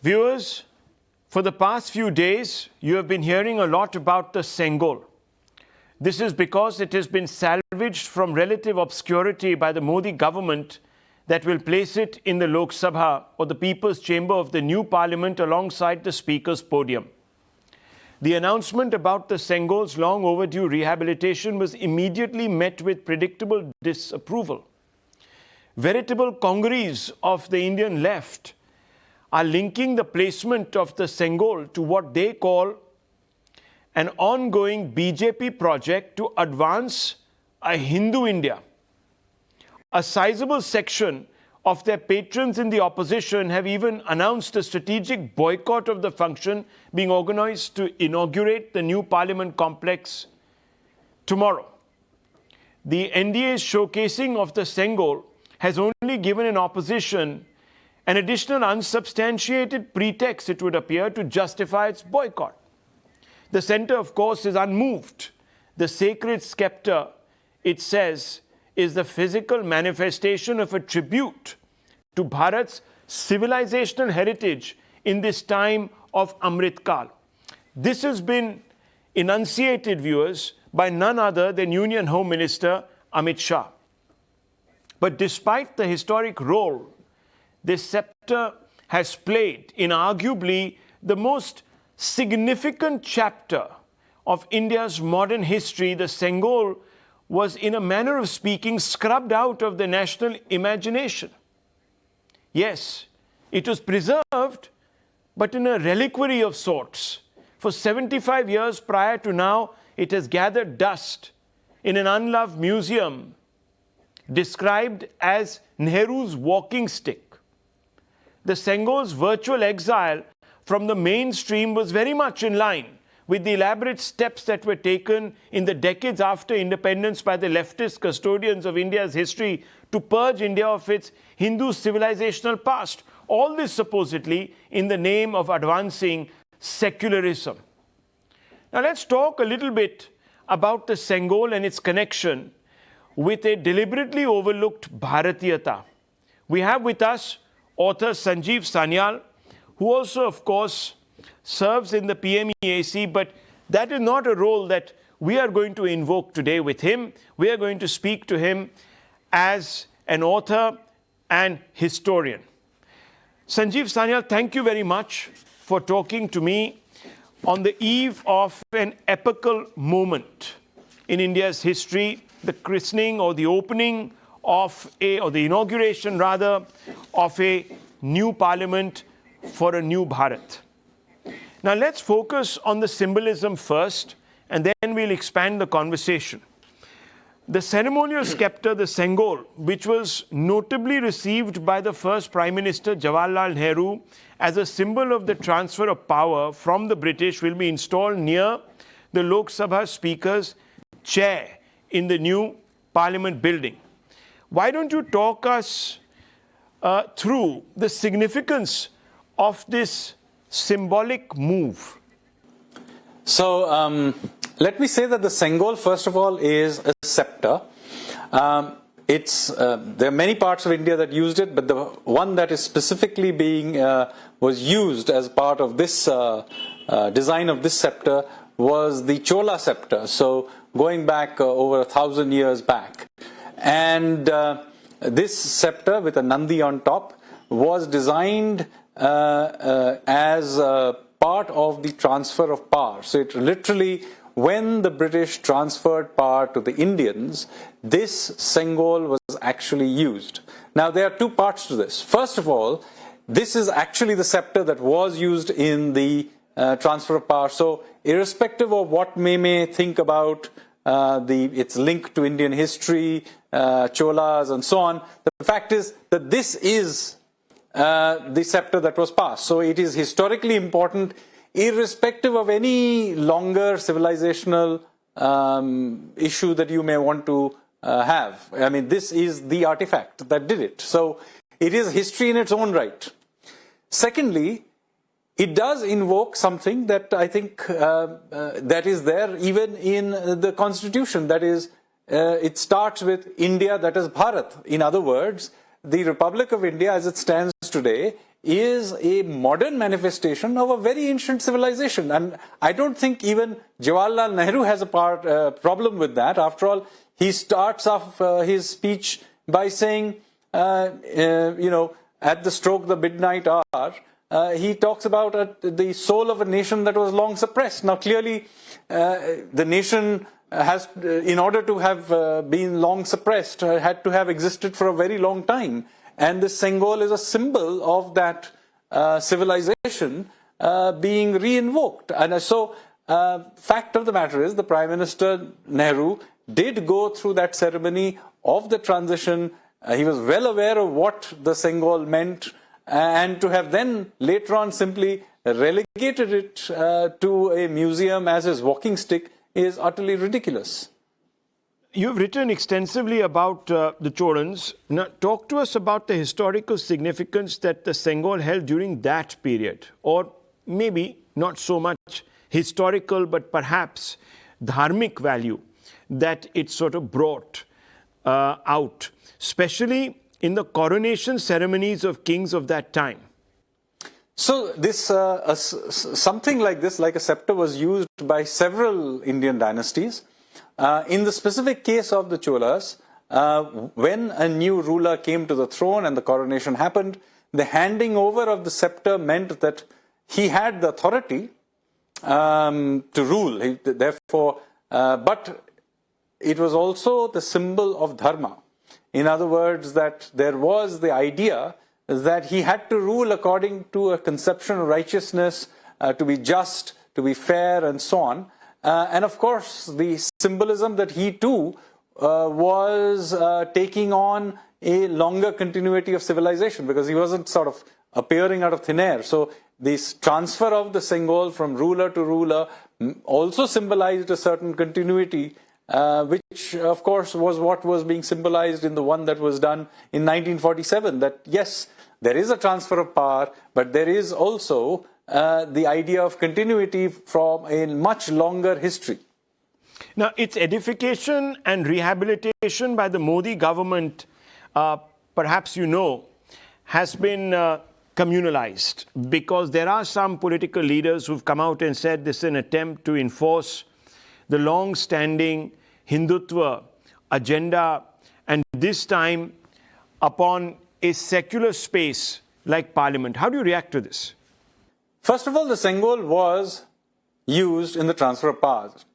Viewers, for the past few days, you have been hearing a lot about the Sengol. This is because it has been salvaged from relative obscurity by the Modi government that will place it in the Lok Sabha or the People's Chamber of the new parliament alongside the Speaker's podium. The announcement about the Sengol's long overdue rehabilitation was immediately met with predictable disapproval. Veritable Congress of the Indian left are linking the placement of the Sengol to what they call an ongoing BJP project to advance a Hindu India. A sizable section of their patrons in the opposition have even announced a strategic boycott of the function being organized to inaugurate the new parliament complex tomorrow. The NDA's showcasing of the Sengol has only given an opposition an additional unsubstantiated pretext, it would appear, to justify its boycott. The center, of course, is unmoved. The sacred scepter, it says, is the physical manifestation of a tribute to Bharat's civilizational heritage in this time of Amrit Kal. This has been enunciated, viewers, by none other than Union Home Minister Amit Shah. But despite the historic role this scepter has played in arguably the most significant chapter of India's modern history, the Sengol was, in a manner of speaking, scrubbed out of the national imagination. Yes, it was preserved, but in a reliquary of sorts. For 75 years prior to now, it has gathered dust in an unloved museum described as Nehru's walking stick. The Sengol's virtual exile from the mainstream was very much in line with the elaborate steps that were taken in the decades after independence by the leftist custodians of India's history to purge India of its Hindu civilizational past. All this supposedly in the name of advancing secularism. Now let's talk a little bit about the Sengol and its connection with a deliberately overlooked Bharatiyata. We have with us author Sanjeev Sanyal, who also, of course, serves in the PMEAC, but that is not a role that we are going to invoke today with him. We are going to speak to him as an author and historian. Sanjeev Sanyal, thank you very much for talking to me on the eve of an epical moment in India's history, the christening or the opening of or the inauguration rather, of a new parliament for a new Bharat. Now let's focus on the symbolism first, and then we'll expand the conversation. The ceremonial scepter, the Sengol, which was notably received by the first Prime Minister Jawaharlal Nehru as a symbol of the transfer of power from the British, will be installed near the Lok Sabha Speaker's chair in the new Parliament building. Why don't you talk us through the significance of this symbolic move? So let me say that the Sengol, first of all, is a scepter. There are many parts of India that used it, but the one that is specifically was used as part of this design of this scepter was the Chola Scepter. So going back over 1,000 years back. And this scepter with a Nandi on top was designed as part of the transfer of power. So it literally, when the British transferred power to the Indians, this Sengol was actually used. Now there are two parts to this. First of all, this is actually the scepter that was used in the transfer of power. So irrespective of what may think about its link to Indian history, Cholas and so on, the fact is that this is the scepter that was passed. So it is historically important, irrespective of any longer civilizational issue that you may want to have. I mean, this is the artifact that did it. So it is history in its own right. Secondly, it does invoke something that I think that is there even in the Constitution. That is, it starts with India, that is Bharat. In other words, the Republic of India as it stands today is a modern manifestation of a very ancient civilization. And I don't think even Jawaharlal Nehru has a problem with that. After all, he starts off his speech by saying, at the stroke of the midnight hour, he talks about the soul of a nation that was long suppressed. Now, clearly, the nation has, in order to have been long suppressed, had to have existed for a very long time. And the Sengol is a symbol of that civilization being re-invoked. And so, fact of the matter is, the Prime Minister Nehru did go through that ceremony of the transition. He was well aware of what the Sengol meant, and to have then later on simply relegated it to a museum as his walking stick is utterly ridiculous. You've written extensively about the Cholans. Now, talk to us about the historical significance that the Sengol held during that period, or maybe not so much historical, but perhaps dharmic value that it sort of brought out, especially in the coronation ceremonies of kings of that time. So this something like this, like a scepter, was used by several Indian dynasties. In the specific case of the Cholas, when a new ruler came to the throne and the coronation happened, the handing over of the scepter meant that he had the authority to rule. Therefore, but it was also the symbol of dharma. In other words, that there was the idea that he had to rule according to a conception of righteousness, to be just, to be fair, and so on. And of course, the symbolism that he too was taking on a longer continuity of civilization, because he wasn't sort of appearing out of thin air. So this transfer of the Sengol from ruler to ruler also symbolized a certain continuity, which of course was what was being symbolized in the one that was done in 1947, that yes, there is a transfer of power, but there is also the idea of continuity from a much longer history. Now, its edification and rehabilitation by the Modi government, perhaps you know, has been communalized, because there are some political leaders who've come out and said this is an attempt to enforce the long-standing Hindutva agenda, and this time upon a secular space like Parliament. How do you react to this? First of all, the Sengol was used in the transfer of powers.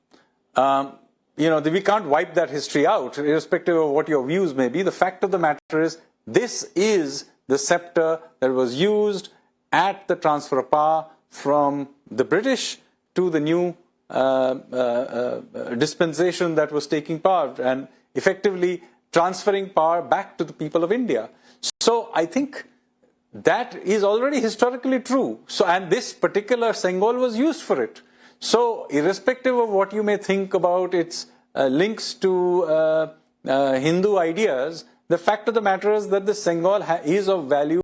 We can't wipe that history out, irrespective of what your views may be. The fact of the matter is, this is the scepter that was used at the transfer of power from the British to the new dispensation that was taking power, and effectively transferring power back to the people of India. So I think that is already historically true. So, and this particular Sengol was used for it. So, irrespective of what you may think about its links to Hindu ideas, the fact of the matter is that the Sengol is of value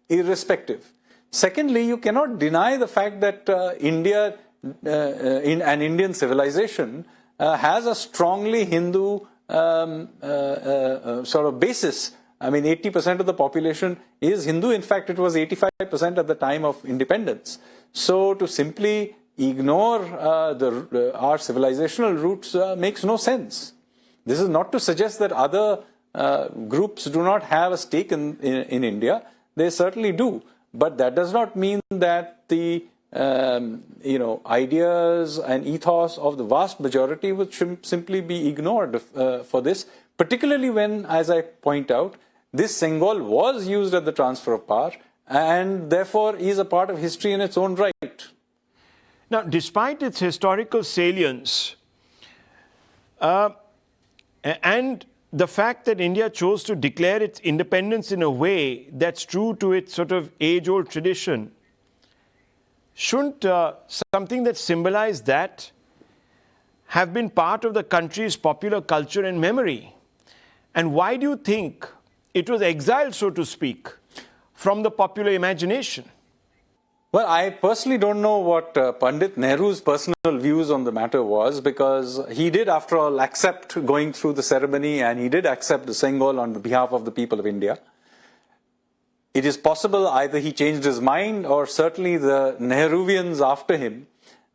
irrespective. Secondly, you cannot deny the fact that India, in an Indian civilization, has a strongly Hindu sort of basis. I mean, 80% of the population is Hindu. In fact, it was 85% at the time of independence. So to simply ignore our civilizational roots makes no sense. This is not to suggest that other groups do not have a stake in India. They certainly do. But that does not mean that the ideas and ethos of the vast majority would simply be ignored for this, particularly when, as I point out, this Sengol was used at the transfer of power and therefore is a part of history in its own right. Now, despite its historical salience and the fact that India chose to declare its independence in a way that's true to its sort of age-old tradition, shouldn't something that symbolized that have been part of the country's popular culture and memory? And why do you think it was exiled, so to speak, from the popular imagination? Well, I personally don't know what Pandit Nehru's personal views on the matter was, because he did, after all, accept going through the ceremony, and he did accept the Sengol on behalf of the people of India. it is possible either he changed his mind or certainly the Nehruvians after him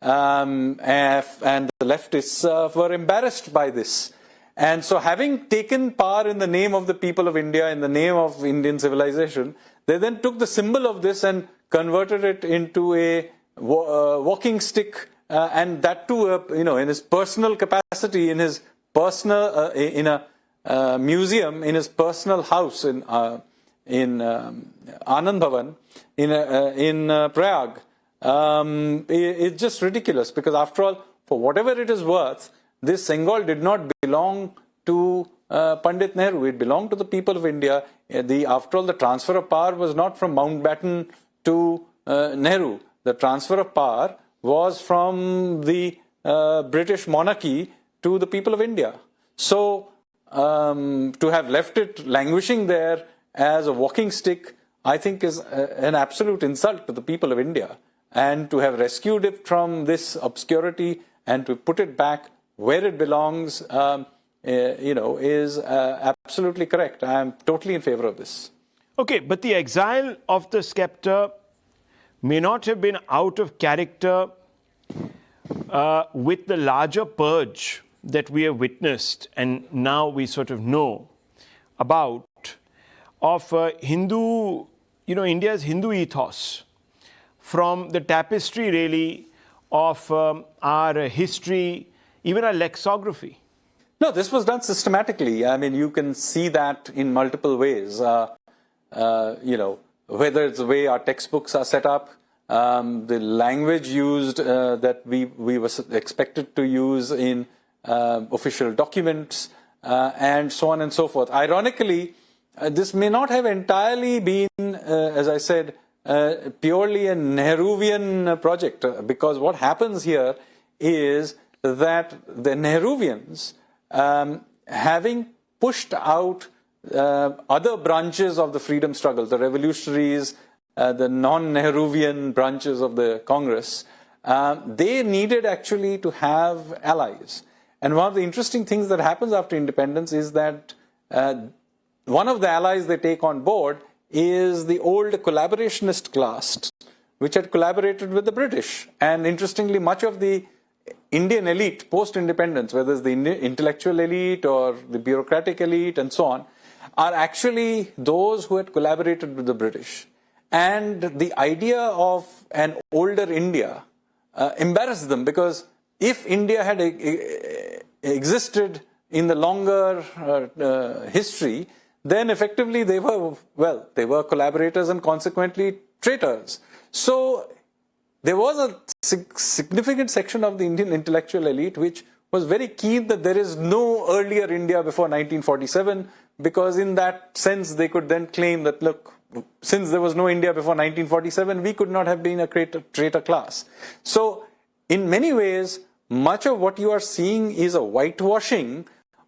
and the leftists were embarrassed by this. And so having taken power in the name of the people of India, in the name of Indian civilization, they then took the symbol of this and converted it into a walking stick, and that too, in his personal capacity, in his personal, in a museum, in his personal house in Anand Bhavan, in Prayag. It's just ridiculous because after all, for whatever it is worth, this Sengol did not belong to Pandit Nehru. It belonged to the people of India. After all, the transfer of power was not from Mountbatten to Nehru. The transfer of power was from the British monarchy to the people of India. So to have left it languishing there as a walking stick, I think is an absolute insult to the people of India. And to have rescued it from this obscurity and to put it back where it belongs, is absolutely correct. I am totally in favor of this. Okay, but the exile of the scepter may not have been out of character with the larger purge that we have witnessed and now we sort of know about of Hindu, India's Hindu ethos from the tapestry really of our history, even our lexicography. No, this was done systematically. I mean, you can see that in multiple ways. Whether it's the way our textbooks are set up, the language used that we were expected to use in official documents, and so on and so forth. Ironically, this may not have entirely been, as I said, purely a Nehruvian project, because what happens here is that the Nehruvians, having pushed out other branches of the freedom struggle, the revolutionaries, the non-Nehruvian branches of the Congress, they needed actually to have allies. And one of the interesting things that happens after independence is that one of the allies they take on board is the old collaborationist class, which had collaborated with the British. And interestingly, much of the Indian elite post-independence, whether it's the intellectual elite or the bureaucratic elite and so on, are actually those who had collaborated with the British. And the idea of an older India embarrassed them, because if India had existed in the longer history, then effectively they were collaborators and consequently traitors. So there was a significant section of the Indian intellectual elite which was very keen that there is no earlier India before 1947, because in that sense they could then claim that, look, since there was no India before 1947, we could not have been a traitor class. So in many ways, much of what you are seeing is a whitewashing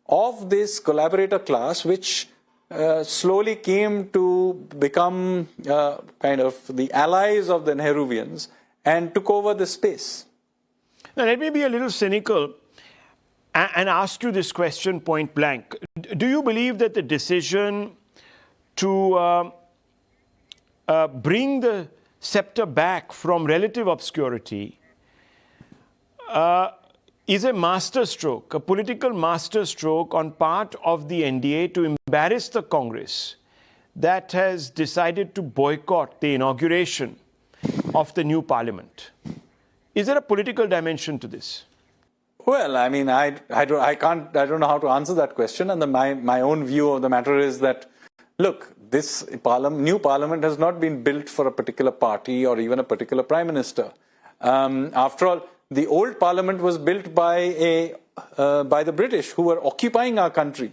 of this collaborator class, which slowly came to become kind of the allies of the Nehruvians and took over the space. Now, let me be a little cynical and ask you this question point blank. Do you believe that the decision to bring the scepter back from relative obscurity is a masterstroke, a political masterstroke on part of the NDA to embarrass the Congress that has decided to boycott the inauguration of the new parliament? Is there a political dimension to this? Well, I mean, I don't know how to answer that question. And my own view of the matter is that, look, this new parliament has not been built for a particular party or even a particular prime minister. After all, the old parliament was built by the British, who were occupying our country.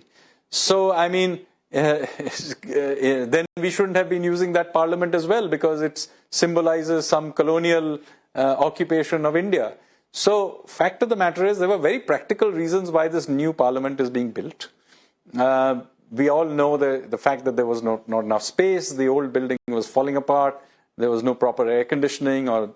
So, I mean, then we shouldn't have been using that parliament as well, because it symbolizes some colonial occupation of India. So, fact of the matter is, there were very practical reasons why this new parliament is being built. We all know the fact that there was not enough space. The old building was falling apart. There was no proper air conditioning, or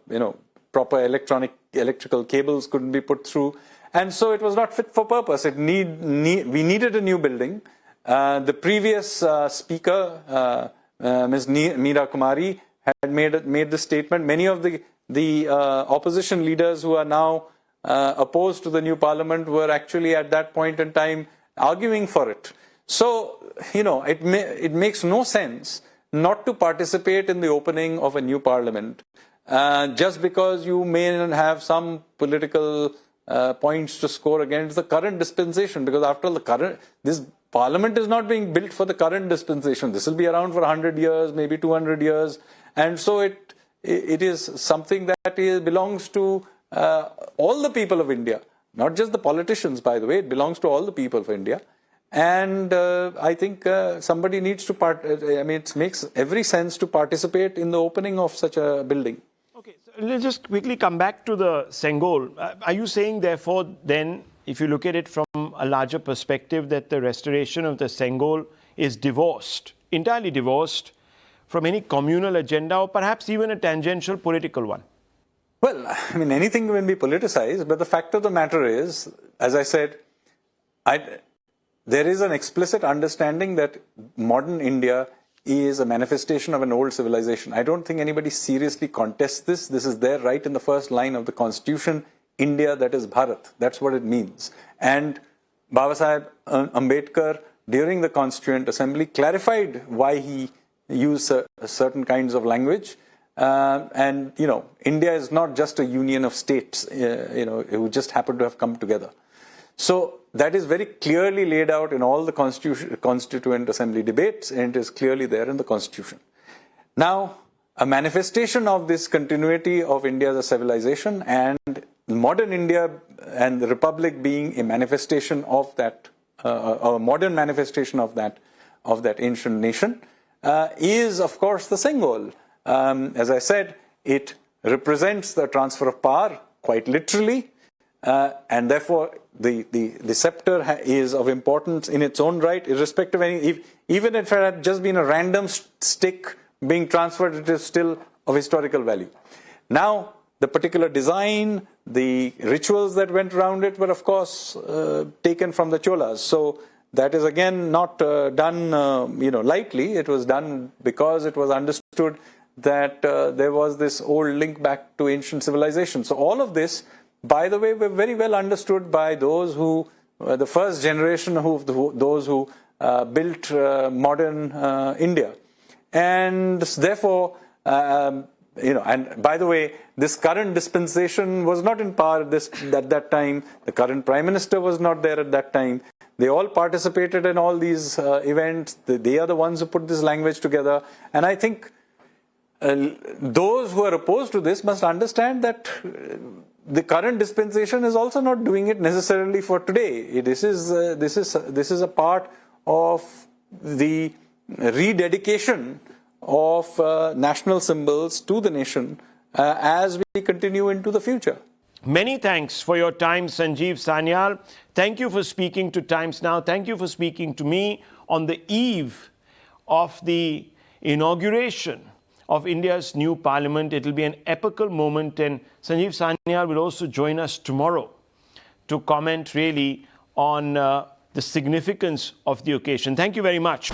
proper electrical cables couldn't be put through, and so it was not fit for purpose. We needed a new building. The previous speaker, Ms. Meera Kumari had made this statement. Many of the opposition leaders who are now opposed to the new parliament were actually at that point in time arguing for it. So, it makes no sense not to participate in the opening of a new parliament just because you may have some political points to score against the current dispensation, because after all, this parliament is not being built for the current dispensation. This will be around for 100 years, maybe 200 years. And so it is something that belongs to all the people of India, not just the politicians, by the way. It belongs to all the people of India. And I think somebody needs to it makes every sense to participate in the opening of such a building. Okay, so let's just quickly come back to the Sengol. Are you saying, therefore, then, if you look at it from a larger perspective, that the restoration of the Sengol is entirely divorced from any communal agenda, or perhaps even a tangential political one? Well, anything can be politicized, but the fact of the matter is, as I said, there is an explicit understanding that modern India is a manifestation of an old civilization. I don't think anybody seriously contests this. This is there right in the first line of the Constitution. India, that is Bharat. That's what it means. And Babasaheb Ambedkar, during the Constituent Assembly, clarified why he used certain kinds of language. And India is not just a union of states, who just happen to have come together. So that is very clearly laid out in all the Constituent Assembly debates, and it is clearly there in the Constitution. Now, a manifestation of this continuity of India as a civilization, and modern India and the Republic being a manifestation of that, a modern manifestation of that ancient nation, is of course the Sengol. As I said, it represents the transfer of power quite literally, and therefore the scepter is of importance in its own right, irrespective of even if it had just been a random stick being transferred, it is still of historical value. Now, the particular design, the rituals that went around it were of course taken from the Cholas. So that is again not done lightly. It was done because it was understood that there was this old link back to ancient civilization. So all of this, by the way, were very well understood by those who, the first generation those who built modern India. And therefore, and by the way, this current dispensation was not in power at that time. The current Prime Minister was not there at that time. They all participated in all these events. They are the ones who put this language together. And I think those who are opposed to this must understand that the current dispensation is also not doing it necessarily for today. This is a part of the rededication of national symbols to the nation as we continue into the future. Many thanks for your time, Sanjeev Sanyal. Thank you for speaking to Times Now. Thank you for speaking to me on the eve of the inauguration of India's new parliament. It will be an epical moment, and Sanjeev Sanyal will also join us tomorrow to comment really on the significance of the occasion. Thank you very much.